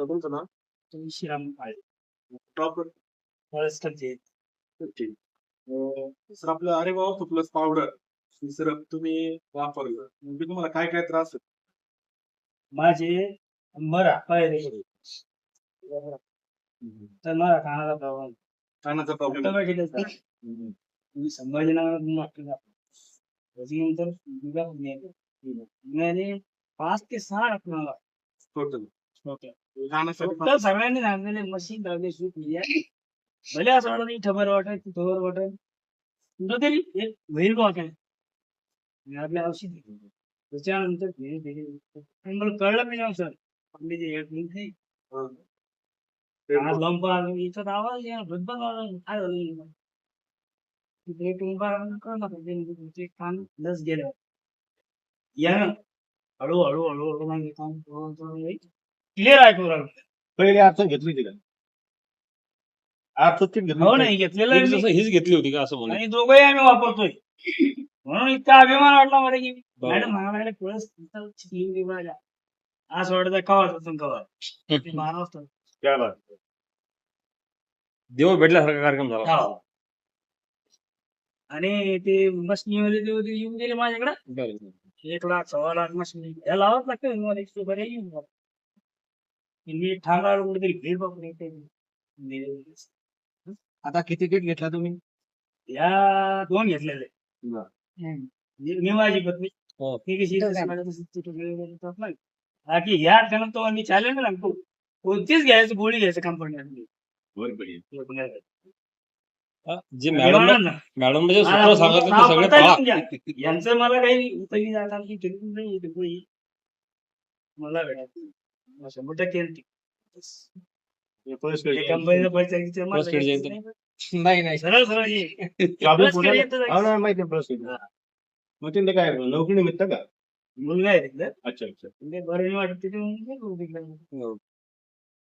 Sir तुमचं नाव? Shriram Pale proper फॉरेस्टरचे ठीक. Sir आपलं अरे बाबा प्लस पावडर सिरप तुम्ही वापरलं म्हणजे तुम्हाला काय काय त्रास होतो? माझे मरा पायरे तर मला कानाचा प्रॉब्लेम कानाचा प्रॉब्लेम आता बघितलं तर मी संभाजीनगर त्याच्यानंतर म्हणजे 5 ते 6 आपल्याला टोटल होत्या कानासाठी फक्त सगळ्यांनी सांगितलेले मशीन लावले सूट भले असं वाटत नाही ठबर वाटत थोबर वाटत कुठं तरी एक वैर वाटत आपल्या औषध त्याच्यानंतर धीरे धीरे आणि मला कळलं नाही ना सर आपली जे एक मुलगी कानात लंप आला याचा आवाज काय झालं तिथे कळलं कान लस गेलं या हळू हळू हळू हळू मागे काम क्लिअर ऐकू राहिलं पहिले अर्थ घेतली होती का अर्थ घेतली हो नाही घेतलेलं आहे मी. हीच घेतली होती का असं म्हणून आणि दोघंही आम्ही वापरतोय म्हणून इतका अभिमान वाटला मला की मॅडम म्हणायला कळस असं वाटत कवा कवा ते 12 वाजता क्या बात आहे. देव भेटल्यासारखा कार्यक्रम झाला हो. आणि ते मशनीमध्ये ते येऊन गेले माझ्याकडे बरं. 1 लाख 1.25 लाख मशनी या लावत लागतं मला 100 बरे येऊन जातात. मी ठाण्यावर कुठेतरी भीड बापरे आता किती किट घेतला तुम्ही या 2 घेतलेले मी माझी पत्नी हो. ती कशी बाकी या क्षणात तो आम्ही चॅलेंज लागतो कोणतीच घ्यायचं गोळी घ्यायचं कंपनी जे मॅडम मॅडम म्हणजे सूत्र सांगत ते सगळे पाळा. यांचं मला काही उपयोगी जाणार की टेलिफोन नाही येते गोळी मला भेटायची 100% कंपनीला पैसे नाही नाही सरळ सरळ ये. आपलं बस पुण्याला- कडे येतं हो ना, माहिती आहे प्रश्न. मग ते काय नोकरी निमित्त का मुलगा आहे तिकडे अच्छा अच्छा ते बरं नाही वाटत तिथे